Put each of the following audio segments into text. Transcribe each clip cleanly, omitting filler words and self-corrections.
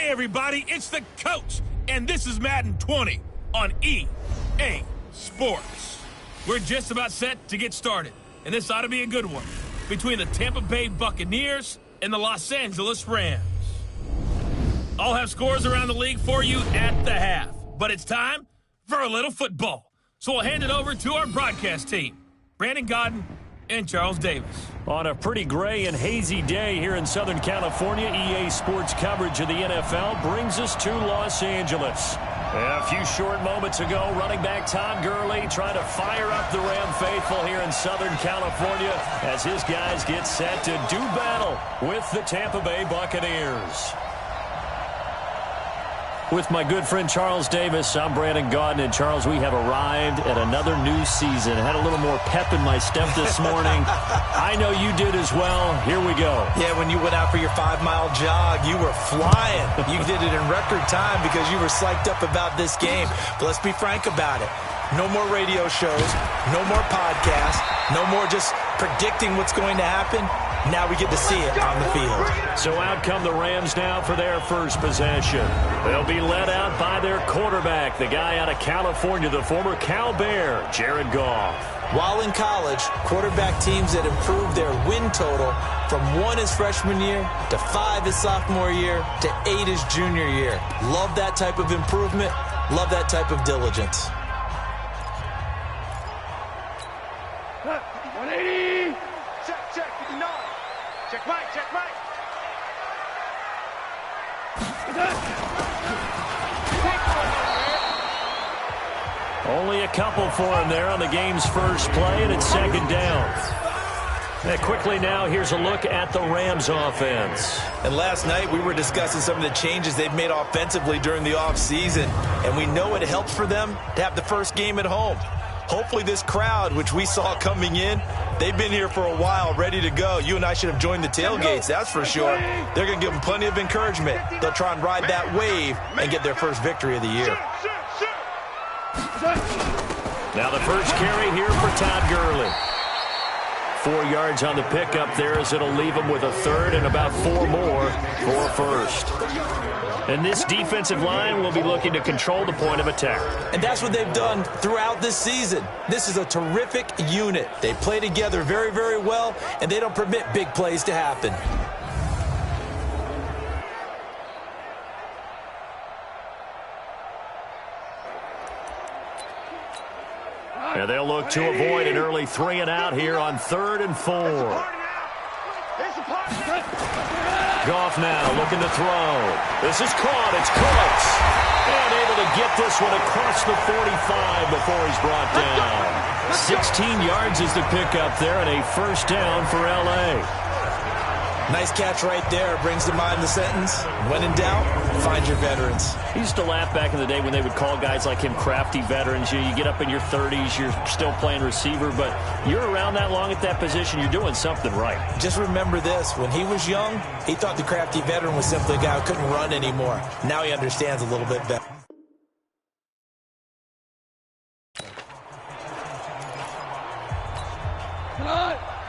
Hey, everybody, it's the coach, and this is Madden 20 on EA Sports. We're just about set to get started, and this ought to be a good one between the Tampa Bay Buccaneers and the Los Angeles Rams. I'll have scores around the league for you at the half, but it's time for a little football. So we'll hand it over to our broadcast team, Brandon Godden and Charles Davis. On a pretty gray and hazy day here in Southern California, EA Sports coverage of the NFL brings us to Los Angeles. A few short moments ago, running back Todd Gurley trying to fire up the Ram faithful here in Southern California as his guys get set to do battle with the Tampa Bay Buccaneers. With my good friend Charles Davis, I'm Brandon Godden. And Charles, we have arrived at another new season. I had a little more pep in my step this morning. I know you did as well. Here we go. Yeah, when you went out for your 5-mile jog, you were flying. You did it in record time because you were psyched up about this game. But let's be frank about it. No more radio shows, no more podcasts, no more just predicting what's going to happen. Now we get to see it on the field. So out come the Rams now for their first possession. They'll be led out by their quarterback, the guy out of California, the former Cal Bear, Jared Goff. While in college, quarterback teams that improved their win total from 1 his freshman year to 5 his sophomore year to 8 his junior year. Love that type of improvement. Love that type of diligence. 180. Check, 9. Check right. Only a couple for him there on the game's first play, and it's second down. And quickly now, here's a look at the Rams offense. And last night, we were discussing some of the changes they've made offensively during the offseason, and we know it helps for them to have the first game at home. Hopefully this crowd, which we saw coming in, they've been here for a while, ready to go. You and I should have joined the tailgates, that's for sure. They're going to give them plenty of encouragement. They'll try and ride that wave and get their first victory of the year. Now the first carry here for Todd Gurley. 4 yards on the pickup there as it'll leave him with a third and about 4 more for a first. And this defensive line will be looking to control the point of attack. And that's what they've done throughout this season. This is a terrific unit. They play together very, very well, and they don't permit big plays to happen. And they'll look to avoid an early 3 and out here on 3rd and 4. Goff now looking to throw. This is caught. It's close. And able to get this one across the 45 before he's brought down. 16 yards is the pickup there and a first down for L.A. Nice catch right there. Brings to mind the sentence, when in doubt, find your veterans. He used to laugh back in the day when they would call guys like him crafty veterans. You get up in your 30s, you're still playing receiver, but you're around that long at that position, you're doing something right. Just remember this. When he was young, he thought the crafty veteran was simply a guy who couldn't run anymore. Now he understands a little bit better.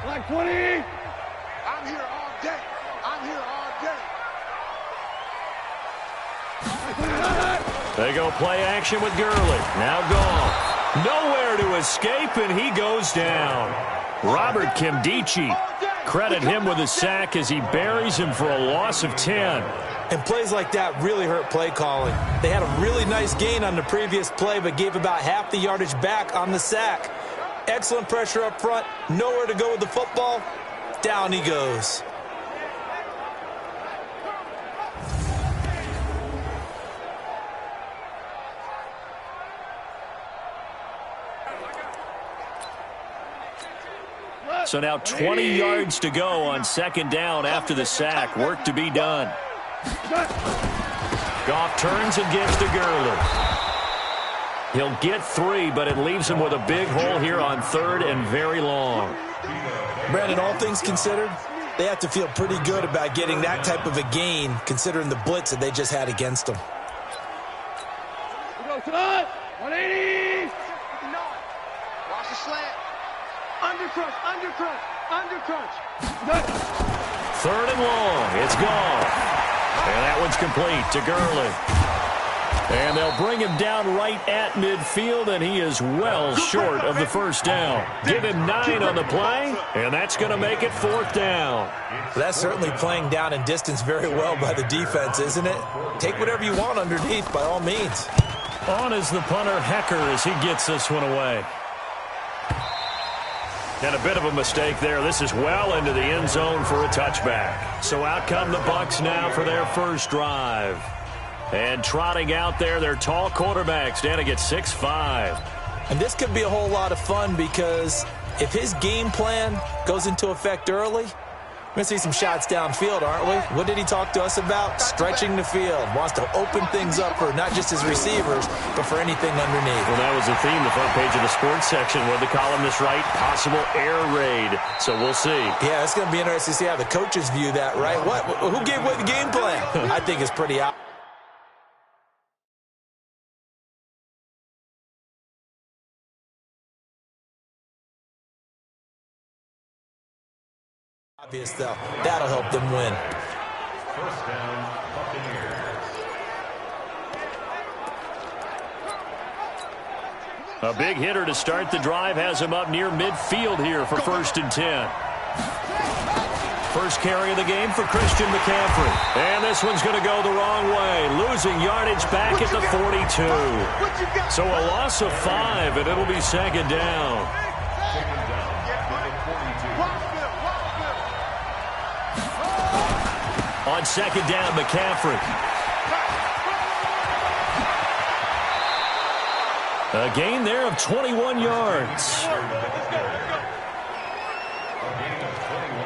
Like 20. I'm here all day. They go play action with Gurley. Now Goff. Nowhere to escape, and he goes down. Robert Kimdichie. Credit him with a sack as he buries him for a loss of 10. And plays like that really hurt play calling. They had a really nice gain on the previous play, but gave about half the yardage back on the sack. Excellent pressure up front. Nowhere to go with the football. Down he goes. So now 20 yards to go on second down after the sack. Work to be done. Goff turns and gives to Gurley. He'll get 3, but it leaves him with a big hole here on 3rd and very long. Brandon, all things considered, they have to feel pretty good about getting that type of a gain, considering the blitz that they just had against them. We go tonight. 180. Watch the slant. Undercrunch. 3rd and long. It's gone. And that one's complete to Gurley. And they'll bring him down right at midfield, and he is well short of the first down. Give him 9 on the play, and that's going to make it 4th down. That's certainly playing down and distance very well by the defense, isn't it? Take whatever you want underneath, by all means. On is the punter, Hecker, as he gets this one away. And a bit of a mistake there. This is well into the end zone for a touchback. So out come the Bucs now for their first drive. And trotting out there, their tall quarterback standing at 6'5". And this could be a whole lot of fun because if his game plan goes into effect early, we're going to see some shots downfield, aren't we? What did he talk to us about? Stretching the field. Wants to open things up for not just his receivers, but for anything underneath. Well, that was the theme, the front page of the sports section, where the columnist write possible air raid. So we'll see. Yeah, it's going to be interesting to see how the coaches view that, right? Who gave away the game plan? I think it's pretty obvious. Obvious, though. That'll help them win. First down, Buccaneers. A big hitter to start the drive has him up near midfield here for 1st and 10. First carry of the game for Christian McCaffrey. And this one's going to go the wrong way. Losing yardage back at the 42. So a loss of 5, and it'll be 2nd down. On 2nd down, McCaffrey. A gain there of 21 yards.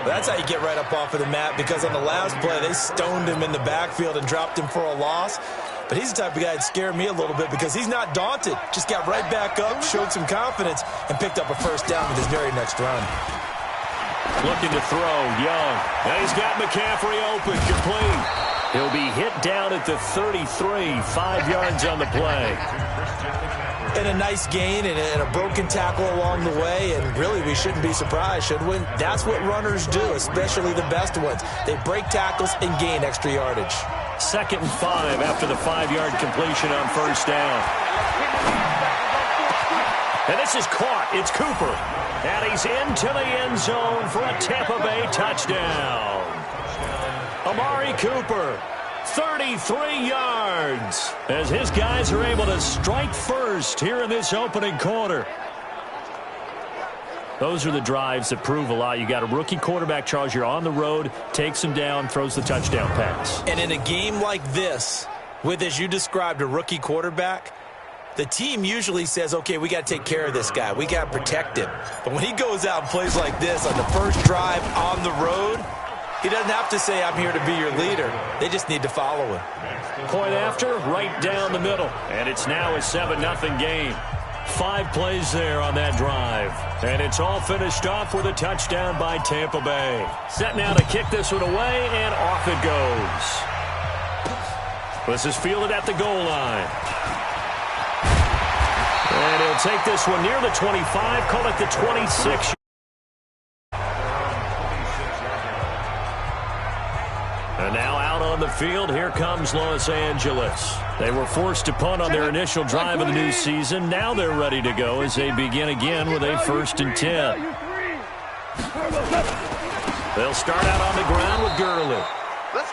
That's how you get right up off of the mat, because on the last play, they stoned him in the backfield and dropped him for a loss. But he's the type of guy that scared me a little bit because he's not daunted. Just got right back up, showed some confidence, and picked up a first down with his very next run. Looking to throw, Young. Now he's got McCaffrey open, complete. He'll be hit down at the 33, 5 yards on the play. And a nice gain and a broken tackle along the way, and really we shouldn't be surprised, should we? That's what runners do, especially the best ones. They break tackles and gain extra yardage. 2nd and 5 after the 5-yard completion on first down. And this is caught. It's Cooper. And he's into the end zone for a Tampa Bay touchdown. Amari Cooper, 33 yards, as his guys are able to strike first here in this opening quarter. Those are the drives that prove a lot. You got a rookie quarterback, Charles. You're on the road, takes him down, throws the touchdown pass. And in a game like this, with, as you described, a rookie quarterback, the team usually says, okay, we got to take care of this guy. We got to protect him. But when he goes out and plays like this on the first drive on the road, he doesn't have to say, I'm here to be your leader. They just need to follow him. Point after, right down the middle. And it's now a 7-0 game. 5 plays there on that drive. And it's all finished off with a touchdown by Tampa Bay. Set now to kick this one away, and off it goes. This is fielded at the goal line. And he'll take this one near the 25, call it the 26. And now out on the field, here comes Los Angeles. They were forced to punt on their initial drive of the new season. Now they're ready to go as they begin again with a 1st and 10. They'll start out on the ground with Gurley.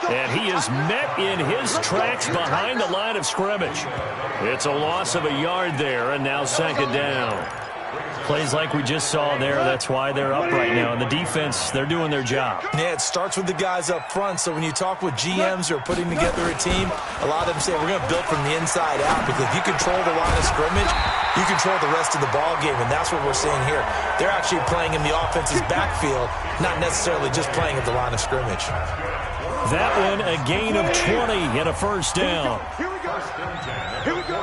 And he is met in his tracks behind the line of scrimmage. It's a loss of a yard there, and now 2nd down. Plays like we just saw there, that's why they're up right now. And the defense, they're doing their job. Yeah, it starts with the guys up front. So when you talk with GMs who are putting together a team, a lot of them say, we're going to build from the inside out. Because if you control the line of scrimmage, you control the rest of the ball game. And that's what we're seeing here. They're actually playing in the offense's backfield, not necessarily just playing at the line of scrimmage. That one, a gain of 20 and a first down. Here we go. Here we go.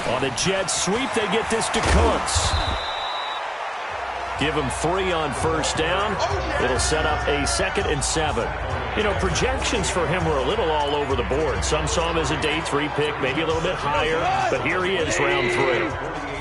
On the jet sweep, they get this to Cooks. Give him 3 on first down. It'll set up a 2nd and 7. You know, projections for him were a little all over the board. Some saw him as a day 3 pick, maybe a little bit higher. But here he is, round 3.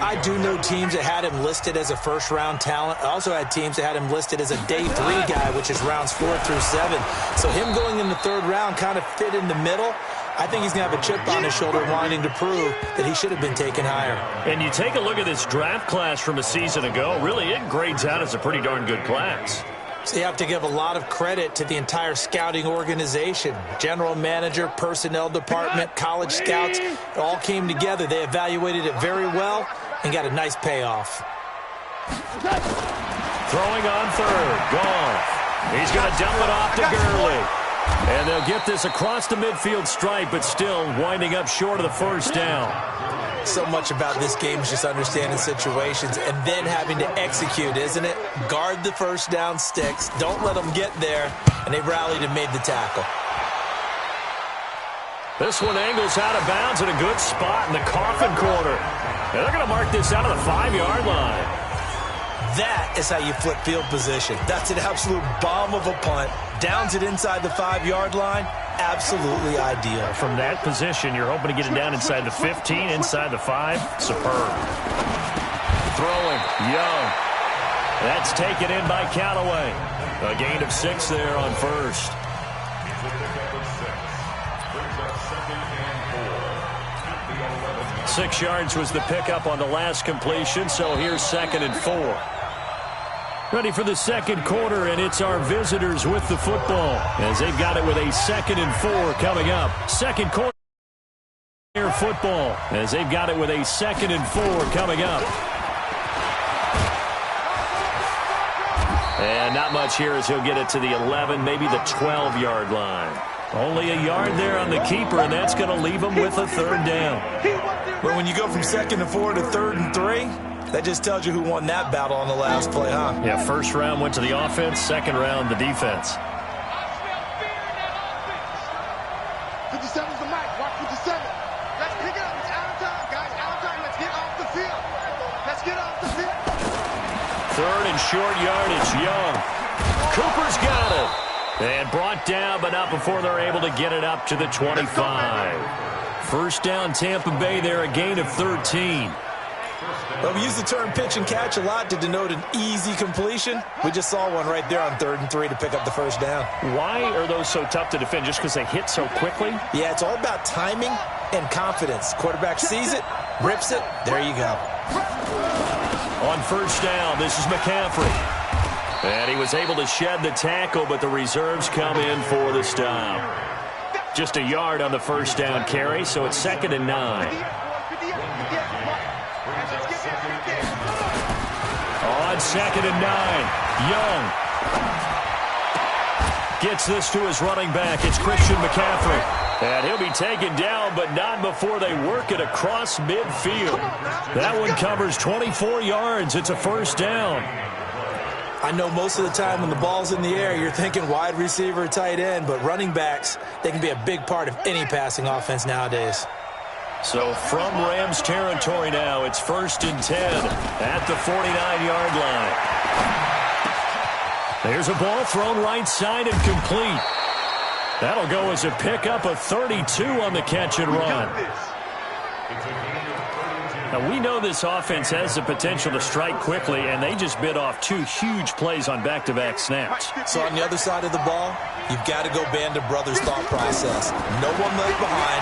I do know teams that had him listed as a first-round talent. I also had teams that had him listed as a day 3 guy, which is rounds 4 through 7. So him going in the 3rd round kind of fit in the middle. I think he's going to have a chip on his shoulder wanting to prove that he should have been taken higher. And you take a look at this draft class from a season ago, really it grades out as a pretty darn good class. So you have to give a lot of credit to the entire scouting organization. General manager, personnel department, college scouts, it all came together. They evaluated it very well and got a nice payoff. Throwing on 3rd, Goff. He's going to dump it off to Gurley. And they'll get this across the midfield stripe, but still winding up short of the 1st down. So much about this game is just understanding situations and then having to execute, isn't it? Guard the 1st down sticks. Don't let them get there. And they rallied and made the tackle. This one angles out of bounds in a good spot in the coffin corner. And they're going to mark this out of the 5-yard line. That is how you flip field position. That's an absolute bomb of a punt. Downs it inside the 5-yard line. Absolutely ideal. From that position, you're hoping to get it down inside the 15, inside the 5. Superb. Throwing. Young. That's taken in by Callaway. A gain of 6 there on 1st. 6 yards was the pickup on the last completion, so here's 2nd and 4. Ready for the 2nd quarter, and it's our visitors with the football as they've got it with a 2nd and 4 coming up. 2nd quarter football as they've got it with a 2nd and 4 coming up. And not much here as he'll get it to the 11, maybe the 12-yard line. Only a yard there on the keeper, and that's going to leave him with a 3rd down. But when you go from 2nd and 4 to 3rd and 3, that just tells you who won that battle on the last play, huh? Yeah, 1st round went to the offense, 2nd round the defense. 57's the mic. Watch 57. Let's pick it up. It's out of time, guys. Out of time. Let's get off the field. Let's get off the field. 3rd and short yardage. Young. Cooper's got it. And brought down, but not before they're able to get it up to the 25. 1st down Tampa Bay there, a gain of 13. Well, we use the term pitch and catch a lot to denote an easy completion. We just saw one right there on 3rd and 3 to pick up the 1st down. Why are those so tough to defend? Just because they hit so quickly? Yeah, it's all about timing and confidence. Quarterback sees it, rips it, there you go. On 1st down, this is McCaffrey. And he was able to shed the tackle, but the reserves come in for the stop. Just a yard on the 1st down carry, so it's 2nd and 9. On 2nd and 9, Young gets this to his running back. It's Christian McCaffrey. And he'll be taken down, but not before they work it across midfield. That one covers 24 yards. It's a 1st down. I know most of the time when the ball's in the air, you're thinking wide receiver, tight end, but running backs, they can be a big part of any passing offense nowadays. So from Rams territory now, it's 1st and 10 at the 49-yard line. There's a ball thrown right side and complete. That'll go as a pickup of 32 on the catch and run. Now, we know this offense has the potential to strike quickly, and they just bit off 2 huge plays on back-to-back snaps. So on the other side of the ball, you've got to go band of brothers thought process. No one left behind,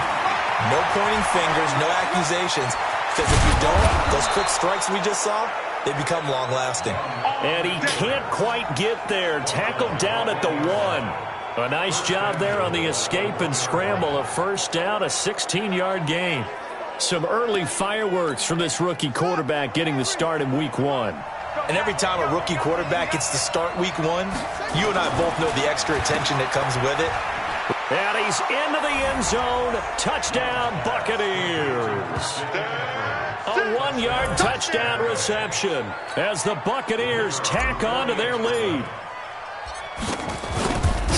no pointing fingers, no accusations, because if you don't, those quick strikes we just saw, they become long-lasting. And he can't quite get there. Tackled down at the 1. A nice job there on the escape and scramble. A 1st down, a 16-yard gain. Some early fireworks from this rookie quarterback getting the start in week 1. And every time a rookie quarterback gets to start week 1, you and I both know the extra attention that comes with it. And he's into the end zone. Touchdown, Buccaneers. A 1-yard touchdown reception as the Buccaneers tack on to their lead.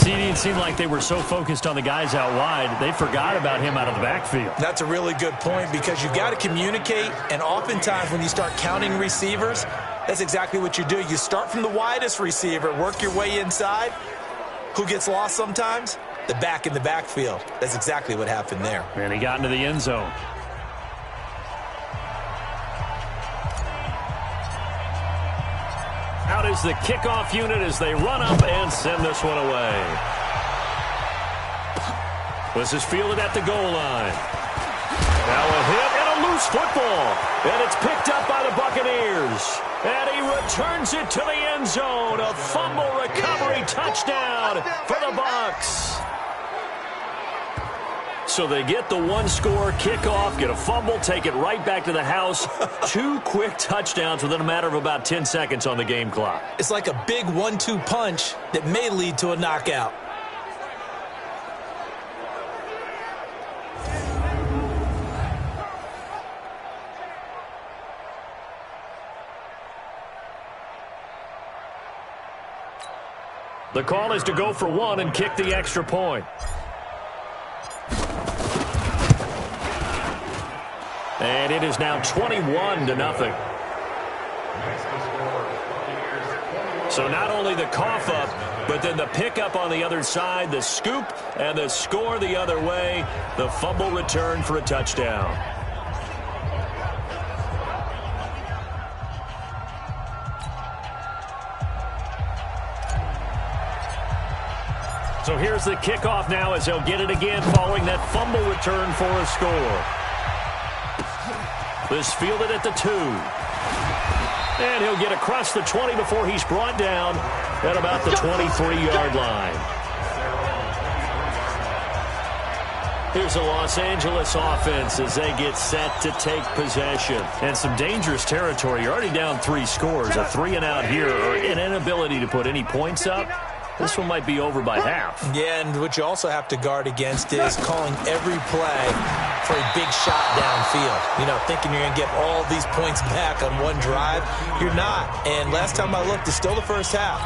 It didn't seem like they were so focused on the guys out wide, they forgot about him out of the backfield. That's a really good point because you've got to communicate, and oftentimes when you start counting receivers, that's exactly what you do. You start from the widest receiver, work your way inside. Who gets lost sometimes? The back in the backfield. That's exactly what happened there. And he got into the end zone. is the kickoff unit as they run up and send this one away. This is fielded at the goal line. Now a hit and a loose football. And it's picked up by the Buccaneers. And he returns it to the end zone. A fumble recovery touchdown for the Bucs. So they get the one-score kickoff, get a fumble, take it right back to the house. 2 quick touchdowns within a matter of about 10 seconds on the game clock. It's like a big 1-2 punch that may lead to a knockout. The call is to go for 1 and kick the extra point. And it is now 21-0. So not only the cough up, but then the pickup on the other side, the scoop, and the score the other way. The fumble return for a touchdown. So here's the kickoff now as they'll get it again following that fumble return for a score. This fielded at the 2. And he'll get across the 20 before he's brought down at about the 23-yard line. Here's the Los Angeles offense as they get set to take possession. And some dangerous territory. You're already down 3 scores. A 3-and-out here or an inability to put any points up. This one might be over by half. Yeah, and what you also have to guard against is calling every play for a big shot downfield. You know, thinking you're going to get all these points back on one drive. You're not. And last time I looked, it's still the first half.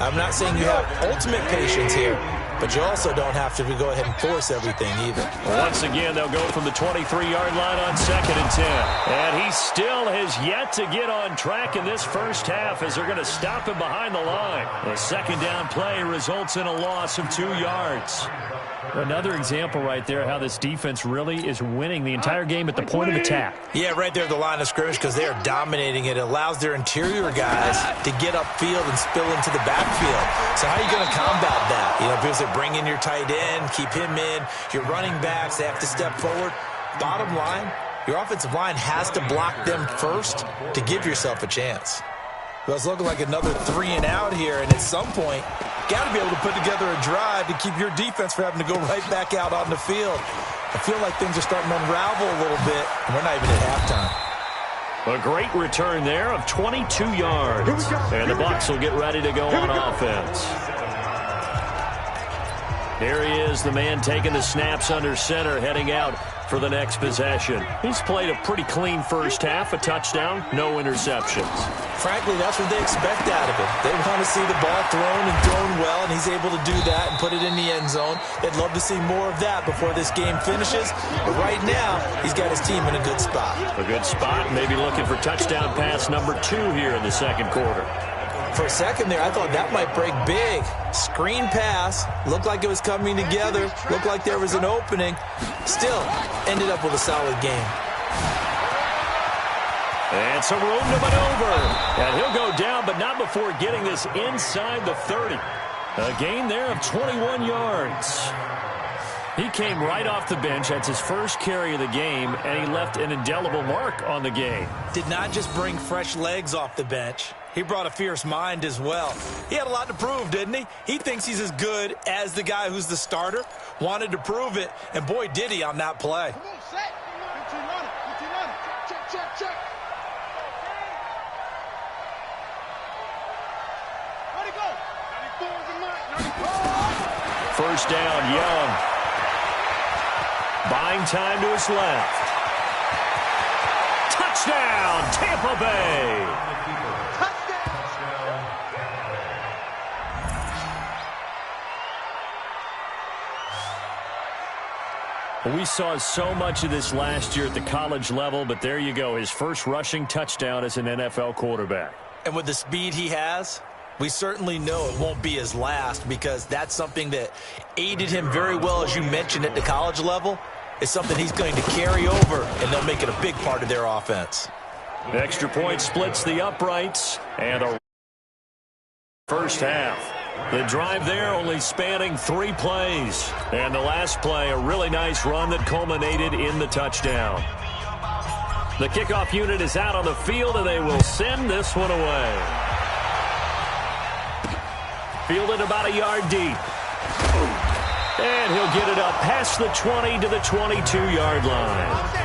I'm not saying you have ultimate patience here, but you also don't have to go ahead and force everything either. Once again, they'll go from the 23-yard line on 2nd and 10. And he still has yet to get on track in this first half as they're going to stop him behind the line. The second down play results in a loss of 2 yards. Another example right there how this defense really is winning the entire game at the point of attack. Yeah, right there at the line of scrimmage because they are dominating it. It allows their interior guys to get upfield and spill into the backfield. So how are you going to combat that? You know, because they bring in your tight end, keep him in. Your running backs, they have to step forward. Bottom line, your offensive line has to block them first to give yourself a chance. Well, it's looking like another 3-and-out here, and at some point, got to be able to put together a drive to keep your defense from having to go right back out on the field. I feel like things are starting to unravel a little bit, and we're not even at halftime. A great return there of 22 yards. And the Bucs will get ready to go on offense. Here he is, the man taking the snaps under center, heading out for the next possession. He's played a pretty clean first half, a touchdown, no interceptions. Frankly, that's what they expect out of him. They want to see the ball thrown and thrown well, and he's able to do that and put it in the end zone. They'd love to see more of that before this game finishes. But right now, he's got his team in a good spot. A good spot, maybe looking for touchdown pass number 2 here in the second quarter. For a second there, I thought that might break big. Screen pass. Looked like it was coming together. Looked like there was an opening. Still, ended up with a solid game. And some room to maneuver. And he'll go down, but not before getting this inside the 30. A gain there of 21 yards. He came right off the bench. That's his first carry of the game, and he left an indelible mark on the game. Did not just bring fresh legs off the bench. He brought a fierce mind as well. He had a lot to prove, didn't he? He thinks he's as good as the guy who's the starter. Wanted to prove it, and boy, did he on that play. Come on, set. Check, check, check. Where'd he go? First down, Young. Buying time to his left. Touchdown, Tampa Bay. We saw so much of this last year at the college level, but there you go, his first rushing touchdown as an NFL quarterback. And with the speed he has, we certainly know it won't be his last because that's something that aided him very well, as you mentioned, at the college level. It's something he's going to carry over, and they'll make it a big part of their offense. Extra point splits the uprights, and a first half. The drive there only spanning 3 plays. And the last play, a really nice run that culminated in the touchdown. The kickoff unit is out on the field, and they will send this one away. Fielded about a yard deep. And he'll get it up past the 20 to the 22-yard line.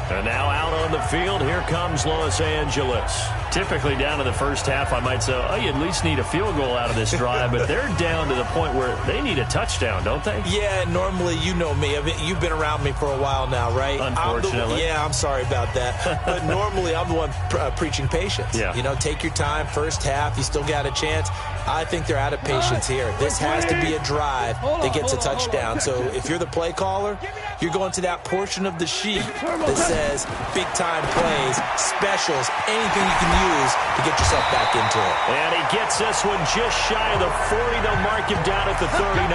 And now out on the field, here comes Los Angeles. Typically down in the first half, I might say, oh, you at least need a field goal out of this drive, but they're down to the point where they need a touchdown, don't they? Yeah, normally, you know me. I mean, you've been around me for a while now, right? Unfortunately. I'm sorry about that. But normally, I'm the one preaching patience. Yeah. You know, take your time, first half, you still got a chance. I think they're out of patience here. This has to be a drive that gets a touchdown. So if you're the play caller, you're going to that portion of the sheet that says big-time plays, specials, anything you can use to get yourself back into it. And he gets this one just shy of the 40. They'll mark him down at the 39.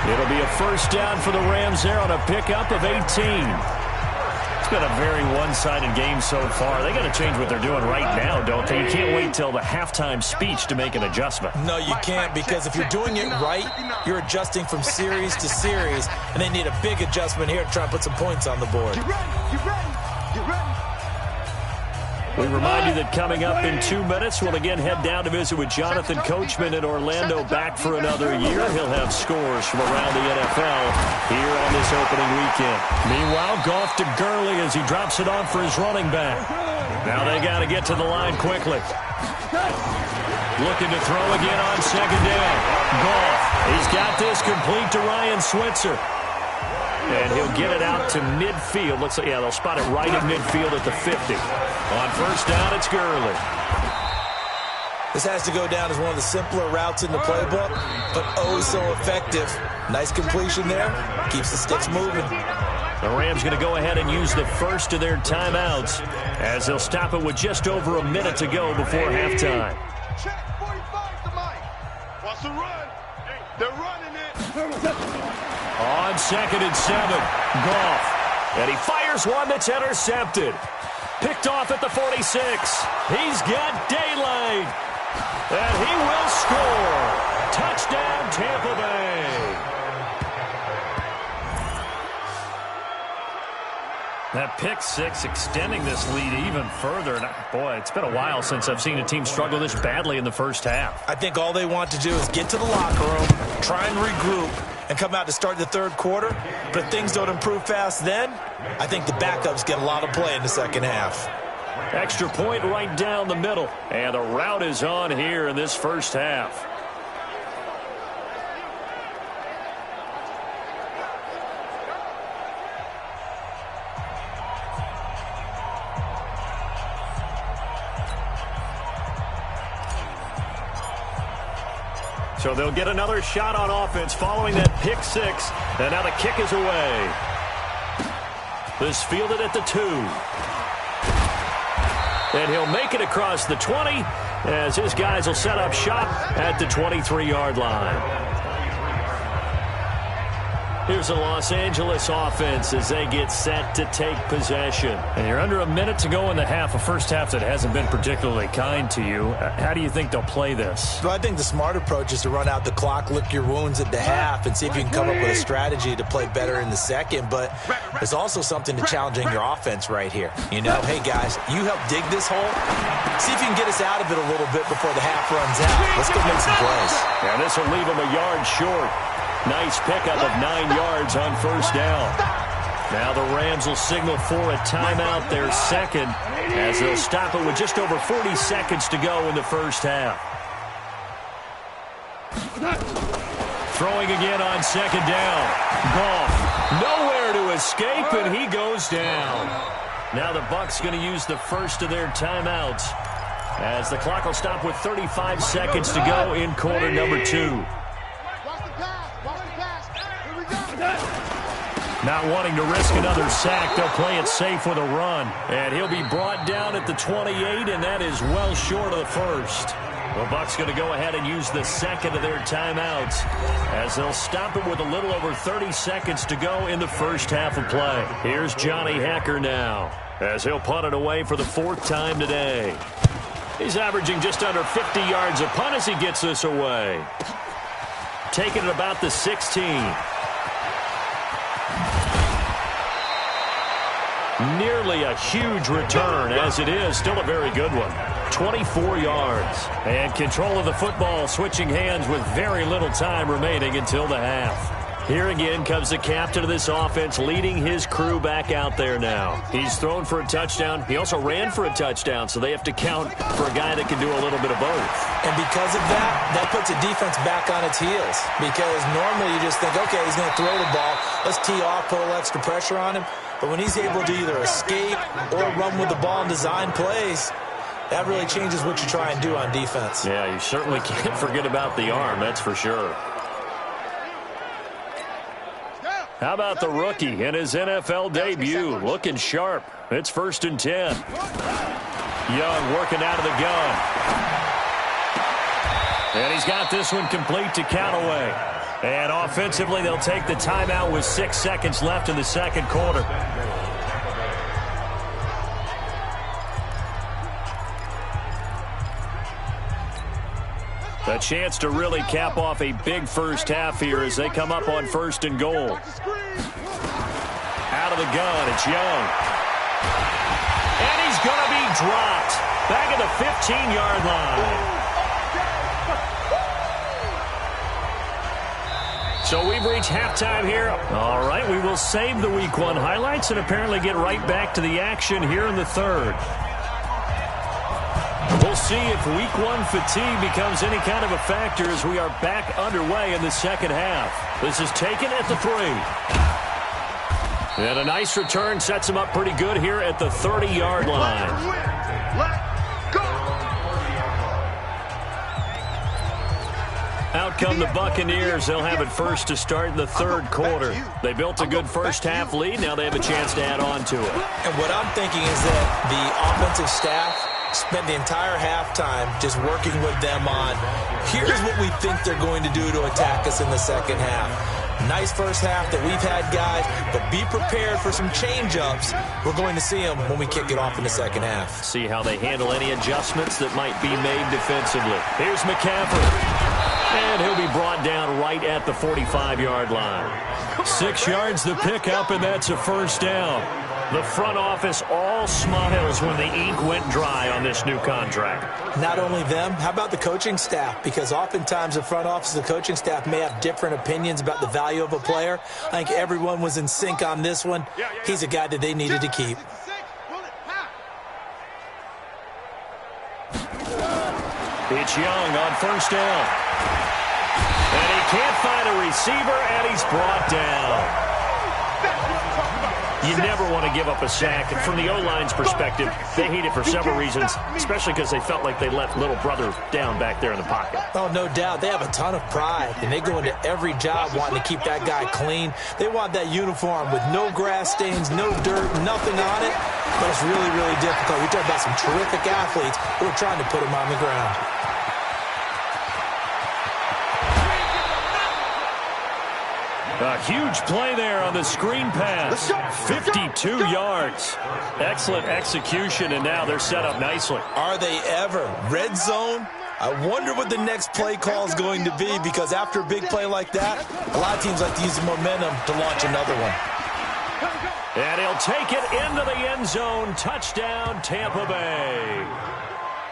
It'll be a first down for the Rams there on a pickup of 18. It's been a very one-sided game so far. They got to change what they're doing right now, don't they? You can't wait till the halftime speech to make an adjustment. No, you can't, because if you're doing it right, you're adjusting from series to series, and they need a big adjustment here to try and put some points on the board. Get ready, get ready, get ready. We remind you that coming up in 2 minutes, we'll again head down to visit with Jonathan Coachman in Orlando, back for another year. He'll have scores from around the NFL here on this opening weekend. Meanwhile, Goff to Gurley as he drops it on for his running back. Now they got to get to the line quickly. Looking to throw again on second down. Goff, he's got this complete to Ryan Switzer. And he'll get it out to midfield. Looks like, yeah, they'll spot it right at midfield at the 50. On first down, it's Gurley. This has to go down as one of the simpler routes in the playbook, but oh so effective. Nice completion there. Keeps the sticks moving. The Rams going to go ahead and use the first of their timeouts as they'll stop it with just over a minute to go before halftime. Check, 45 to Mike. What's the run? They're running it. On second and 7, Goff. And he fires one that's intercepted. Picked off at the 46. He's got daylight. And he will score. Touchdown, Tampa Bay. That pick six extending this lead even further. And boy, it's been a while since I've seen a team struggle this badly in the first half. I think all they want to do is get to the locker room, try and regroup, and come out to start the third quarter. But if things don't improve fast then, I think the backups get a lot of play in the second half. Extra point right down the middle. And the route is on here in this first half. So they'll get another shot on offense following that pick six. And now the kick is away. This fielded at the 2. And he'll make it across the 20 as his guys will set up shop at the 23-yard line. Here's the Los Angeles offense as they get set to take possession. And you're under a minute to go in the half, a first half that hasn't been particularly kind to you. How do you think they'll play this? Well, I think the smart approach is to run out the clock, lick your wounds at the half, and see if you can come up with a strategy to play better in the second. But there's also something to challenging your offense right here. You know, hey, guys, you help dig this hole. See if you can get us out of it a little bit before the half runs out. Let's go make some plays. And this will leave them a yard short. Nice pickup of 9 yards on first down. Now the Rams will signal for a timeout, their second, as they'll stop it with just over 40 seconds to go in the first half. Throwing again on second down. Goff nowhere to escape, and he goes down. Now the Bucs going to use the first of their timeouts as the clock will stop with 35 seconds to go in quarter number 2. Not wanting to risk another sack, they'll play it safe with a run. And he'll be brought down at the 28, and that is well short of the first. The Bucs going to go ahead and use the second of their timeouts as they'll stop it with a little over 30 seconds to go in the first half of play. Here's Johnny Hacker now as he'll punt it away for the 4th time today. He's averaging just under 50 yards a punt as he gets this away. Taking it about the 16. Nearly a huge return, as it is still a very good one. 24 yards. And control of the football switching hands with very little time remaining until the half. Here again comes the captain of this offense leading his crew back out there now. He's thrown for a touchdown. He also ran for a touchdown, so they have to count for a guy that can do a little bit of both. And because of that, that puts a defense back on its heels. Because normally you just think, okay, he's going to throw the ball. Let's tee off, put a little extra pressure on him. But when he's able to either escape or run with the ball and design plays, that really changes what you try and do on defense. Yeah, you certainly can't forget about the arm, that's for sure. How about the rookie in his NFL debut? Looking sharp. It's 1st and 10. Young working out of the gun. And he's got this one complete to Callaway. And offensively, they'll take the timeout with 6 seconds left in the second quarter. A chance to really cap off a big first half here as they come up on 1st and goal. Out of the gun, it's Young. And he's going to be dropped. Back at the 15-yard line. So we've reached halftime here. All right, we will save the Week 1 highlights and apparently get right back to the action here in the third. We'll see if Week 1 fatigue becomes any kind of a factor as we are back underway in the second half. This is taken at the 3. And a nice return sets him up pretty good here at the 30-yard line. Out come the Buccaneers. They'll have it first to start in the third quarter. They built a good first half lead. Now they have a chance to add on to it. And what I'm thinking is that the offensive staff spent the entire halftime just working with them on, here's what we think they're going to do to attack us in the second half. Nice first half that we've had, guys, but be prepared for some change-ups. We're going to see them when we kick it off in the second half. See how they handle any adjustments that might be made defensively. Here's McCaffrey. And he'll be brought down right at the 45-yard line. 6 yards the pickup, and that's a first down. The front office all smiles when the ink went dry on this new contract. Not only them, how about the coaching staff? Because oftentimes the front office and the coaching staff may have different opinions about the value of a player. I think everyone was in sync on this one. He's a guy that they needed to keep. It's Young on first down. And he can't find a receiver, and he's brought down. You never want to give up a sack. And from the O-line's perspective, they hate it for several reasons, especially because they felt like they let little brother down back there in the pocket. Oh, no doubt. They have a ton of pride, and they go into every job wanting to keep that guy clean. They want that uniform with no grass stains, no dirt, nothing on it. But it's really, really difficult. We talk about some terrific athletes who are trying to put him on the ground. A huge play there on the screen pass. 52 yards. Excellent execution, and now they're set up nicely. Are they ever? Red zone? I wonder what the next play call is going to be, because after a big play like that, a lot of teams like to use the momentum to launch another one. And he'll take it into the end zone. Touchdown, Tampa Bay.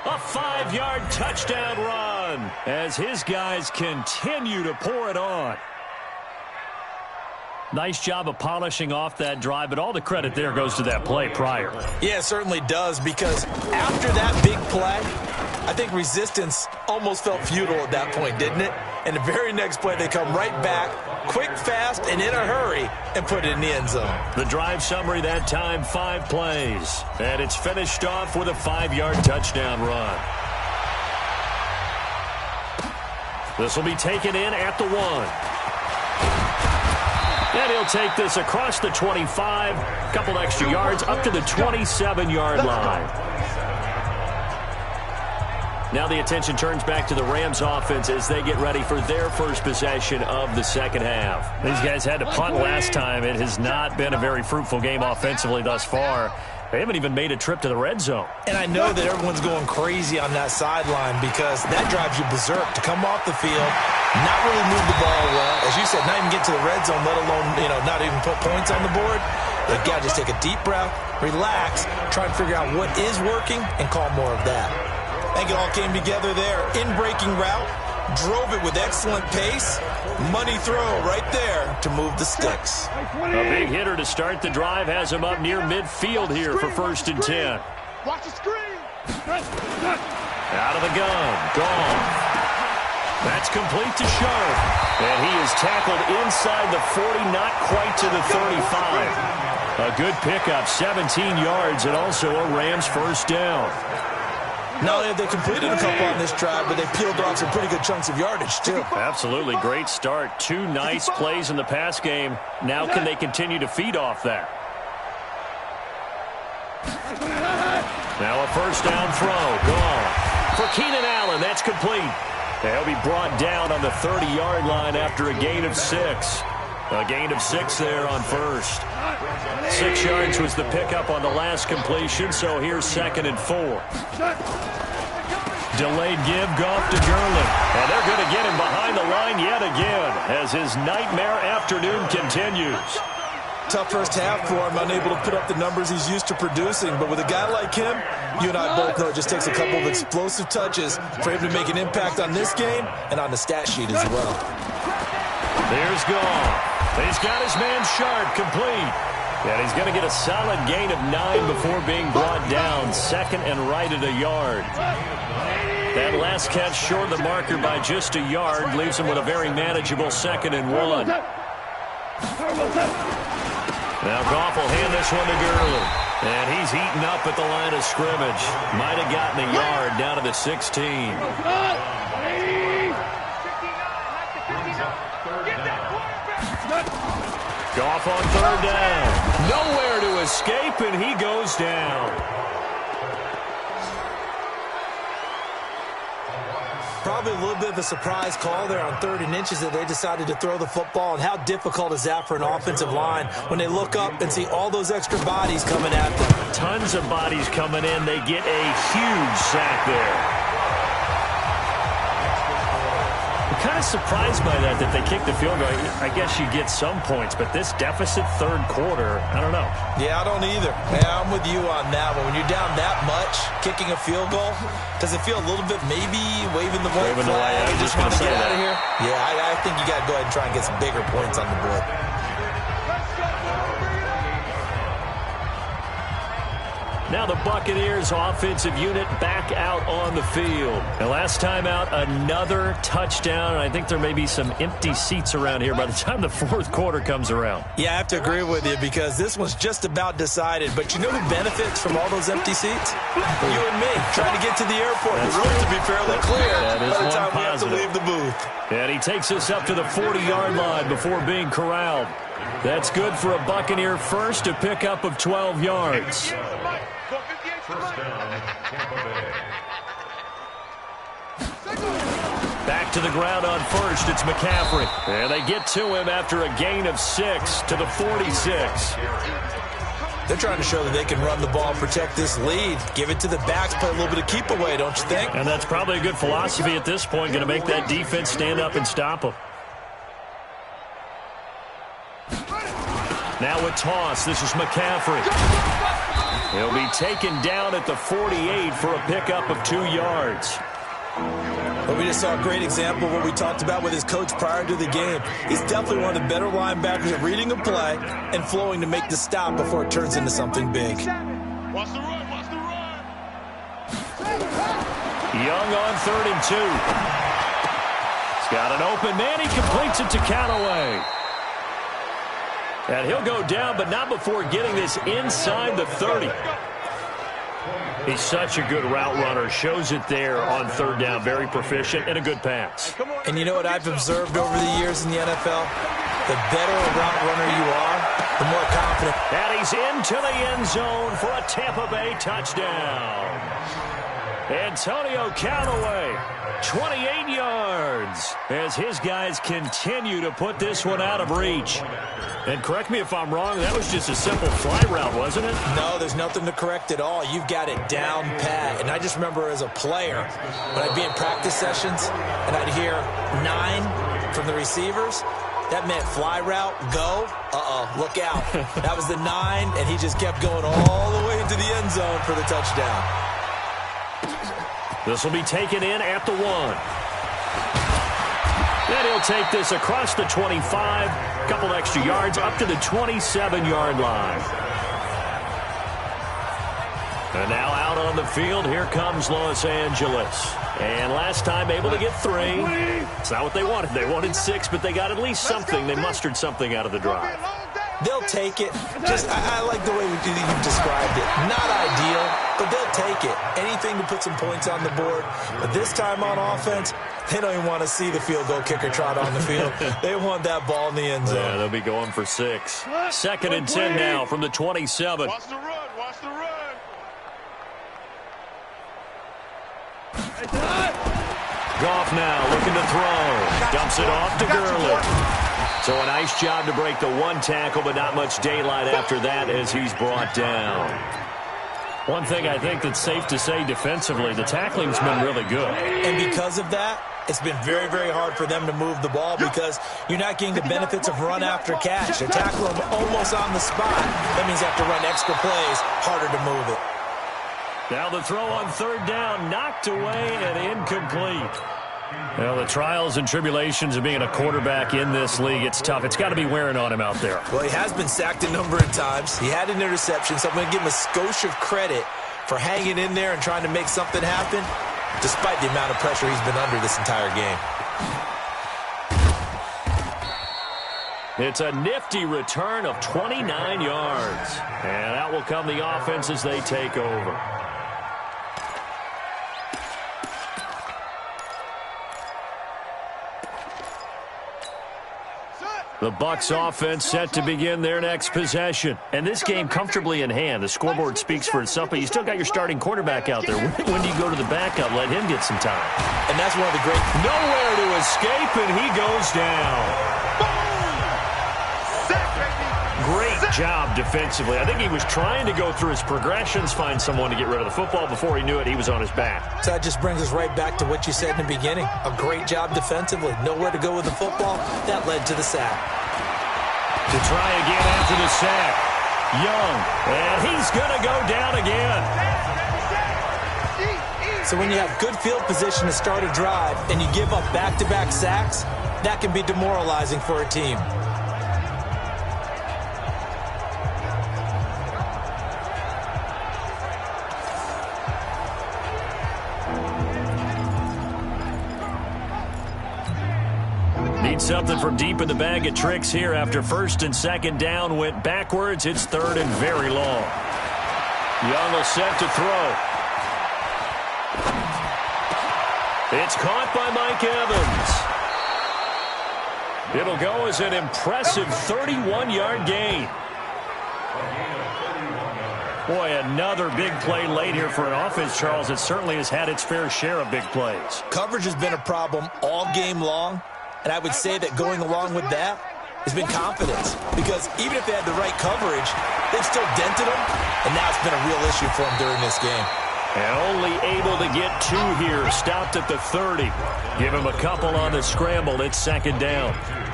A 5-yard touchdown run as his guys continue to pour it on. Nice job of polishing off that drive, but all the credit there goes to that play prior. Yeah, it certainly does, because after that big play, I think resistance almost felt futile at that point, didn't it? And the very next play, they come right back, quick, fast, and in a hurry, and put it in the end zone. The drive summary that time, 5 plays. And it's finished off with a 5-yard touchdown run. This will be taken in at the 1. And he'll take this across the 25, a couple extra yards, up to the 27-yard line. Now the attention turns back to the Rams offense as they get ready for their first possession of the second half. These guys had to punt last time. It has not been a very fruitful game offensively thus far. They haven't even made a trip to the red zone. And I know that everyone's going crazy on that sideline because that drives you berserk to come off the field, not really move the ball well. As you said, not even get to the red zone, let alone, not even put points on the board. They've got to just take a deep breath, relax, try and figure out what is working, and call more of that. I think it all came together there. In-breaking route, drove it with excellent pace. Money throw right there to move the sticks. A big hitter to start the drive has him up near midfield here for 1st and 10. Watch the screen. Out of the gun. Gone. That's complete to Sharp. And he is tackled inside the 40, not quite to the 35. A good pickup, 17 yards, and also a Rams first down. Not only have they completed a couple on this drive, but they peeled off some pretty good chunks of yardage, too. Absolutely. Great start. 2 nice plays in the pass game. Now can they continue to feed off that? Now a first down throw. Gone. For Keenan Allen, that's complete. He'll be brought down on the 30-yard line after a gain of 6. A gain of 6 there on first. 6 yards was the pickup on the last completion, so here's 2nd and 4. Delayed give, Goff to Gurley. And they're going to get him behind the line yet again as his nightmare afternoon continues. Tough first half for him, unable to put up the numbers he's used to producing. But with a guy like him, you and I both know it just takes a couple of explosive touches for him to make an impact on this game and on the stat sheet as well. There's Goff. He's got his man Sharp complete. And he's going to get a solid gain of 9 before being brought down. 2nd and right at a yard. That last catch short of the marker by just a yard leaves him with a very manageable 2nd and 1. Now Goff will hand this one to Gurley. And he's eaten up at the line of scrimmage. Might have gotten a yard down to the 16. Goff on 3rd down. Nowhere to escape, and he goes down. Probably a little bit of a surprise call there on 3rd and inches that they decided to throw the football. And how difficult is that for an offensive line when they look up and see all those extra bodies coming at them? Tons of bodies coming in. They get a huge sack there. I'm kind of surprised by that they kicked the field goal. I guess you get some points, but this deficit 3rd quarter, I don't know. Yeah, I don't either. Yeah, I'm with you on that one. When you're down that much, kicking a field goal, does it feel a little bit maybe waving the white flag? I was just going to say get that. Out of here? Yeah, I think you got to go ahead and try and get some bigger points on the board. Now the Buccaneers offensive unit back out on the field. And last time out, another touchdown. And I think there may be some empty seats around here by the time the 4th quarter comes around. Yeah, I have to agree with you because this one's just about decided. But you know who benefits from all those empty seats? You and me, trying to get to the airport. The road to be fairly clear by the time we have to leave the booth. And he takes us up to the 40-yard line before being corralled. That's good for a Buccaneer first, a pickup of 12 yards. First down, Tampa Bay. Back to the ground on first, it's McCaffrey. And they get to him after a gain of 6 to the 46. They're trying to show that they can run the ball, protect this lead, give it to the backs, play a little bit of keep away, don't you think? And that's probably a good philosophy at this point, going to make that defense stand up and stop them. Now a toss, this is McCaffrey. He'll be taken down at the 48 for a pickup of 2 yards. But we just saw a great example of what we talked about with his coach prior to the game. He's definitely one of the better linebackers at reading a play and flowing to make the stop before it turns into something big. Watch the run, watch the run. Young on 3rd and 2. He's got an open man. He completes it to Callaway. And he'll go down, but not before getting this inside the 30. He's such a good route runner. Shows it there on 3rd down. Very proficient and a good pass. And you know what I've observed over the years in the NFL? The better a route runner you are, the more confident. And he's into the end zone for a Tampa Bay touchdown. Antonio Callaway, 28 yards, as his guys continue to put this one out of reach. And correct me if I'm wrong, that was just a simple fly route, wasn't it? No, there's nothing to correct at all. You've got it down pat. And I just remember as a player, when I'd be in practice sessions and I'd hear 9 from the receivers, that meant fly route, go, look out. That was the 9, and he just kept going all the way into the end zone for the touchdown. This will be taken in at the 1. Then he'll take this across the 25, a couple extra yards up to the 27-yard line. And now out on the field, here comes Los Angeles. And last time able to get 3. It's not what they wanted. They wanted 6, but they got at least something. They mustered something out of the drive. They'll take it. I like the way you've described it. Not ideal, but they'll take it. Anything to put some points on the board. But this time on offense, they don't even want to see the field goal kicker trot on the field. They want that ball in the end zone. Yeah, they'll be going for 6. 2nd and 10 now from the 27. Watch the run. Watch the run. Goff now looking to throw. Dumps it off to Gurley. So a nice job to break the 1 tackle, but not much daylight after that as he's brought down. One thing I think that's safe to say defensively, the tackling's been really good. And because of that, it's been very, very hard for them to move the ball because you're not getting the benefits of run after catch. They tackle them almost on the spot. That means you have to run extra plays, harder to move it. Now the throw on 3rd down, knocked away and incomplete. Well, the trials and tribulations of being a quarterback in this league, it's tough. It's got to be wearing on him out there. Well, he has been sacked a number of times. He had an interception, so I'm going to give him a skosh of credit for hanging in there and trying to make something happen, despite the amount of pressure he's been under this entire game. It's a nifty return of 29 yards. And out will come the offense as they take over. The Bucs offense set to begin their next possession. And this game comfortably in hand. The scoreboard speaks for itself, but you still got your starting quarterback out there. When do you go to the backup? Let him get some time. And that's one of the great... Nowhere to escape, and he goes down. Great job defensively. I think he was trying to go through his progressions, find someone to get rid of the football. Before he knew it, he was on his back. So that just brings us right back to what you said in the beginning. A great job defensively. Nowhere to go with the football. That led to the sack. To try again after the sack. Young. And he's going to go down again. So when you have good field position to start a drive and you give up back-to-back sacks, that can be demoralizing for a team. Need something from deep in the bag of tricks here after 1st and 2nd down went backwards. It's 3rd and very long. Young will set to throw. It's caught by Mike Evans. It'll go as an impressive 31-yard gain. Boy, another big play late here for an offense, Charles. It certainly has had its fair share of big plays. Coverage has been a problem all game long. And I would say that going along with that has been confidence. Because even if they had the right coverage, they've still dented them. And now it's been a real issue for them during this game. And only able to get 2 here. Stopped at the 30. Give him a couple on the scramble. It's 2nd down.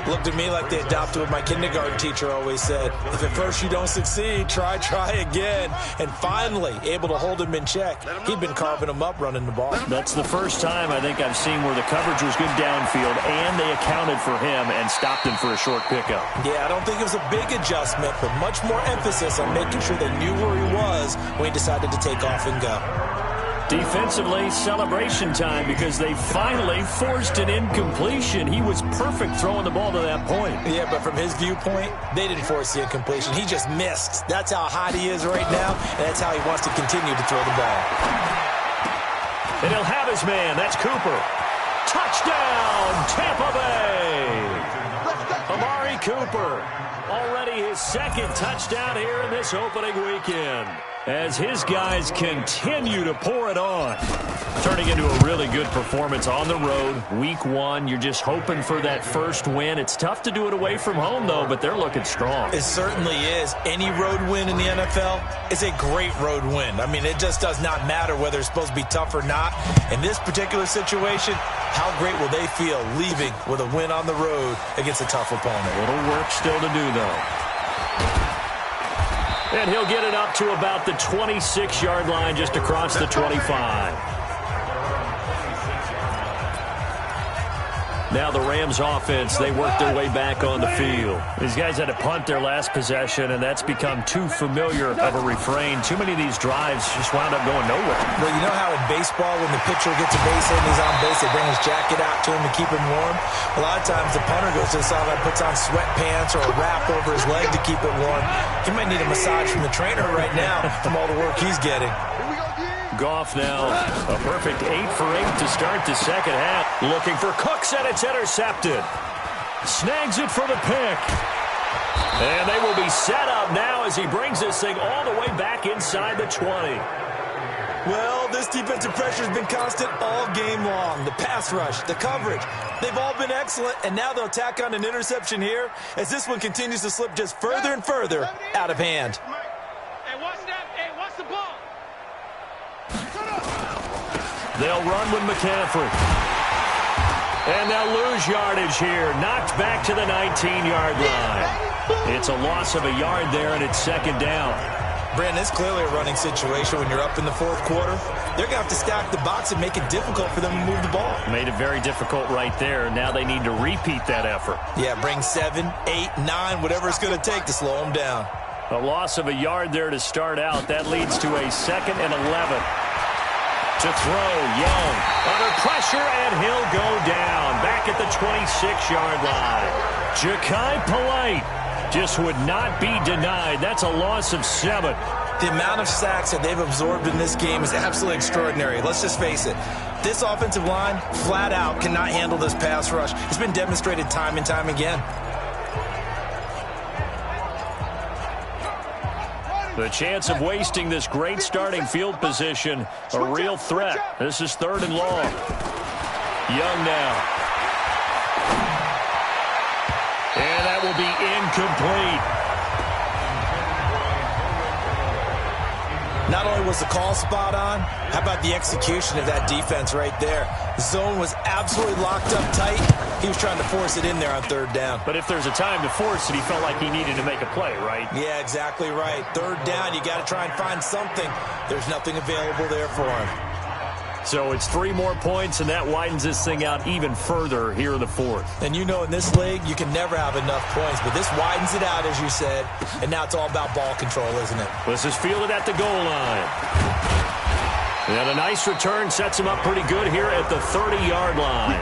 Looked at me like they adopted what my kindergarten teacher always said. If at first you don't succeed, try again. And finally, able to hold him in check. He'd been carving him up running the ball. That's the first time I think I've seen where the coverage was good downfield and they accounted for him and stopped him for a short pickup. Yeah, I don't think it was a big adjustment, but much more emphasis on making sure they knew where he was when he decided to take off and go. Defensively, celebration time because they finally forced an incompletion. He was perfect throwing the ball to that point. Yeah, but from his viewpoint, they didn't force the incompletion. He just missed. That's how hot he is right now, and that's how he wants to continue to throw the ball. And he'll have his man. That's Cooper. Touchdown, Tampa Bay. Amari Cooper. Already his second touchdown here in this opening weekend, as his guys continue to pour it on. Turning into a really good performance on the road. Week 1, you're just hoping for that first win. It's tough to do it away from home, though, but they're looking strong. It certainly is. Any road win in the NFL is a great road win. I mean, it just does not matter whether it's supposed to be tough or not. In this particular situation, how great will they feel leaving with a win on the road against a tough opponent? A little work still to do, though. And he'll get it up to about the 26-yard line, just across the 25. Now the Rams offense, they work their way back on the field. These guys had to punt their last possession, and that's become too familiar of a refrain. Too many of these drives just wound up going nowhere. Well, you know how in baseball, when the pitcher gets a base hit and he's on base, they bring his jacket out to him to keep him warm? A lot of times the punter goes to the sideline, puts on sweatpants or a wrap over his leg to keep it warm. He might need a massage from the trainer right now from all the work he's getting. Goff now, a perfect 8 for 8 to start the second half. Looking for Cooks, and it's intercepted. Snags it for the pick. And they will be set up now as he brings this thing all the way back inside the 20. Well, this defensive pressure has been constant all game long. The pass rush, the coverage, they've all been excellent, and now they'll tack on an interception here as this one continues to slip just further and further out of hand. Hey, watch that. Hey, watch the ball. They'll run with McCaffrey. And they'll lose yardage here. Knocked back to the 19-yard line. It's a loss of a yard there, and it's second down. Brandon, it's clearly a running situation when you're up in the fourth quarter. They're going to have to stack the box and make it difficult for them to move the ball. Made it very difficult right there. Now they need to repeat that effort. Yeah, bring 7, 8, 9, whatever it's going to take to slow them down. A loss of a yard there to start out. That leads to a 2nd and 11. To throw, Young under pressure, and he'll go down back at the 26-yard line. Ja'Kai Polite just would not be denied. That's a loss of 7. The amount of sacks that they've absorbed in this game is absolutely extraordinary. Let's just face it. This offensive line, flat out, cannot handle this pass rush. It's been demonstrated time and time again. The chance of wasting this great starting field position, a real threat. This is 3rd and long. Young now. And that will be incomplete. Not only was the call spot on, how about the execution of that defense right there? The zone was absolutely locked up tight. He was trying to force it in there on 3rd down. But if there's a time to force it, he felt like he needed to make a play, right? Yeah, exactly right. 3rd down, you got to try and find something. There's nothing available there for him. So it's 3 more points, and that widens this thing out even further here in the 4th. And you know in this league, you can never have enough points, but this widens it out, as you said, and now it's all about ball control, isn't it? This is fielded at the goal line. And a nice return sets him up pretty good here at the 30-yard line.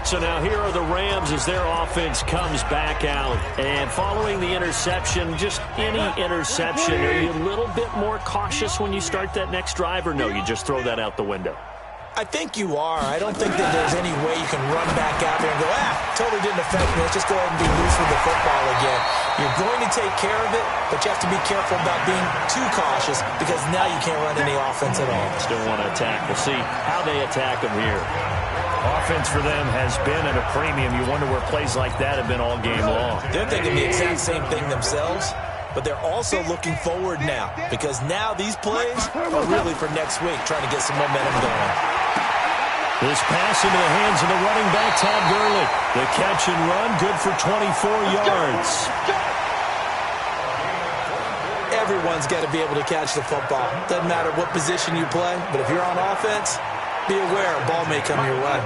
So now here are the Rams as their offense comes back out. And following the interception, just any interception, are you a little bit more cautious when you start that next drive, or no, you just throw that out the window? I think you are. I don't think that there's any way you can run back out there and go, totally didn't affect me. Let's just go ahead and be loose with the football again. You're going to take care of it, but you have to be careful about being too cautious because now you can't run any offense at all. Still want to attack. We'll see how they attack them here. Offense for them has been at a premium. You wonder where plays like that have been all game long. They're thinking the exact same thing themselves, but they're also looking forward now because now these plays are really for next week, trying to get some momentum going. This pass into the hands of the running back, Todd Gurley. The catch and run, good for 24 yards. Everyone's got to be able to catch the football. Doesn't matter what position you play, but if you're on offense, be aware a ball may come your way.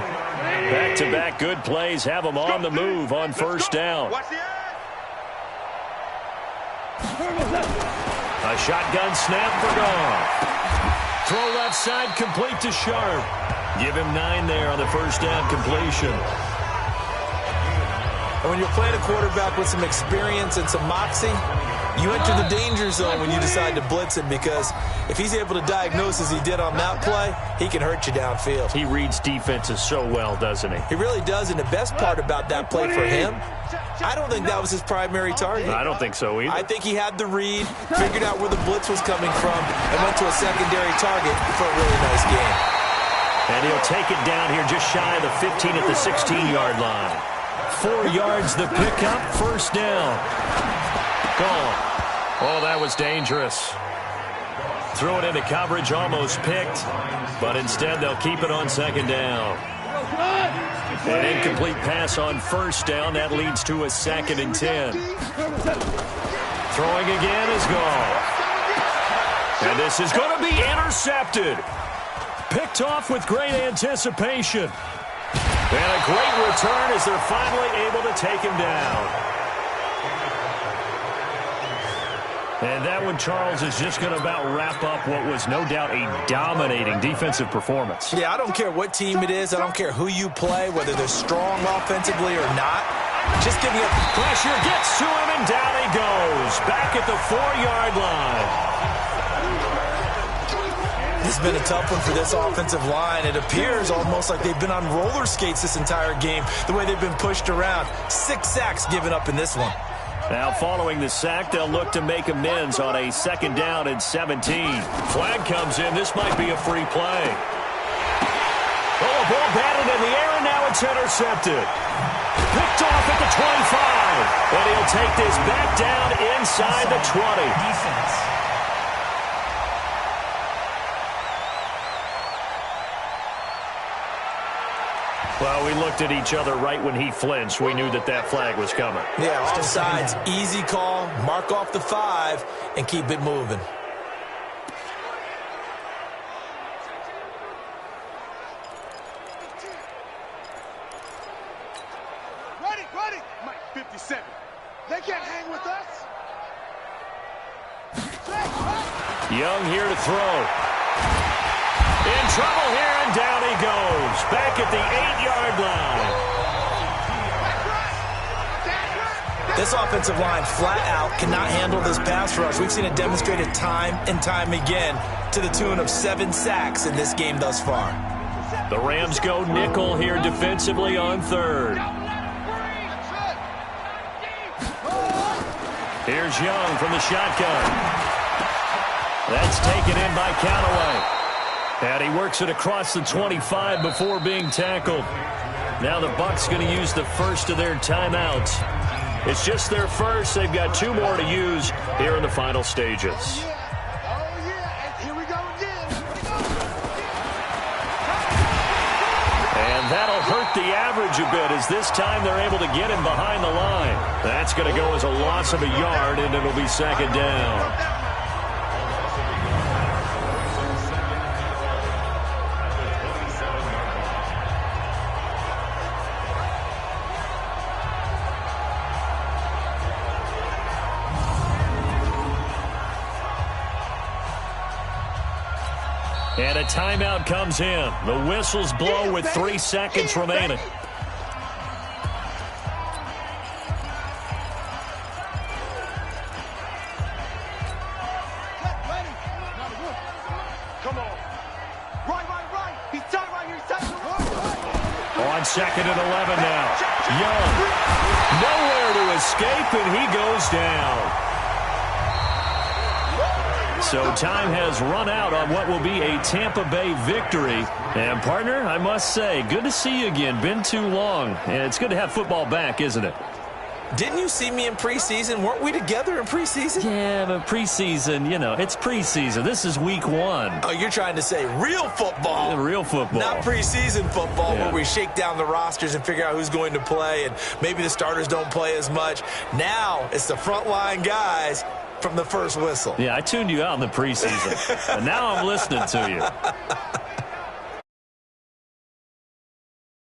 Back-to-back good plays have them on the move on 1st down. A shotgun snap for Goff. Throw left side complete to Sharp. Give him 9 there on the 1st down completion. And when you're playing a quarterback with some experience and some moxie, You enter the danger zone when you decide to blitz him, because if he's able to diagnose as he did on that play, he can hurt you downfield. He reads defenses so well, doesn't he? He really does, and the best part about that play for him, I don't think that was his primary target. I don't think so either. I think he had the read, figured out where the blitz was coming from, and went to a secondary target for a really nice game. And he'll take it down here just shy of the 15 at the 16-yard line. 4 yards the pickup, first down. Gone. Oh, that was dangerous. Threw it into coverage, almost picked, but instead they'll keep it on second down. An incomplete pass on first down. That leads to a 2nd and 10. Throwing again is gone. And this is going to be intercepted. Picked off with great anticipation. And a great return as they're finally able to take him down. And that one, Charles, is just going to about wrap up what was no doubt a dominating defensive performance. Yeah, I don't care what team it is. I don't care who you play, whether they're strong offensively or not. Just giving up pressure, gets to him, and down he goes. Back at the 4-yard line. This has been a tough one for this offensive line. It appears almost like they've been on roller skates this entire game, the way they've been pushed around. 6 sacks given up in this one. Now following the sack, they'll look to make amends on a 2nd down and 17. Flag comes in. This might be a free play. Oh, a ball batted in the air, and now it's intercepted. Picked off at the 25. And he'll take this back down inside the 20. Defense. Well, we looked at each other right when he flinched. We knew that that flag was coming. Yeah, offsides, easy call, mark off the 5, and keep it moving. Ready, Mike 57. They can't hang with us. Young here to throw. In trouble here, and down he goes. Back at the 8-yard line. This offensive line flat out cannot handle this pass rush. We've seen it demonstrated time and time again to the tune of 7 sacks in this game thus far. The Rams go nickel here defensively on 3rd. Here's Young from the shotgun. That's taken in by Callaway. And he works it across the 25 before being tackled. Now the Bucs going to use the first of their timeouts. It's just their first. They've got 2 more to use here in the final stages. Oh, yeah. And here we go again. And that'll hurt the average a bit, as this time they're able to get him behind the line. That's going to go as a loss of a yard, and it'll be 2nd down. And a timeout comes in. The whistles blow with 3 seconds remaining. Come on. Right. He's tight right here. He's tight. On 2nd and 11 now. Young. Nowhere to escape, and he goes down. So time has run out on what will be a Tampa Bay victory. And, partner, I must say, good to see you again. Been too long. And it's good to have football back, isn't it? Didn't you see me in preseason? Weren't we together in preseason? Yeah, but preseason, you know, it's preseason. This is week 1. Oh, you're trying to say real football. Real football. Not preseason football, yeah, where we shake down the rosters and figure out who's going to play, and maybe the starters don't play as much. Now it's the frontline guys from the first whistle. Yeah, I tuned you out in the preseason. And now I'm listening to you.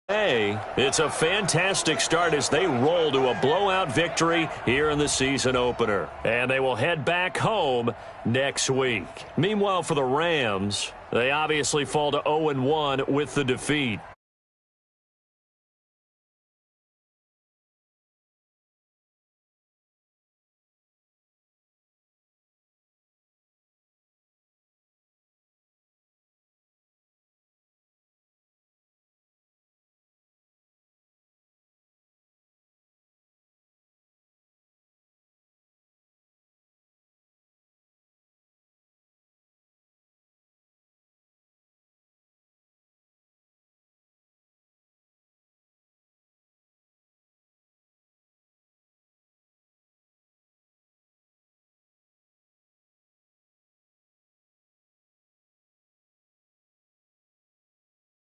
Hey, it's a fantastic start as they roll to a blowout victory here in the season opener. And they will head back home next week. Meanwhile, for the Rams, they obviously fall to 0-1 with the defeat.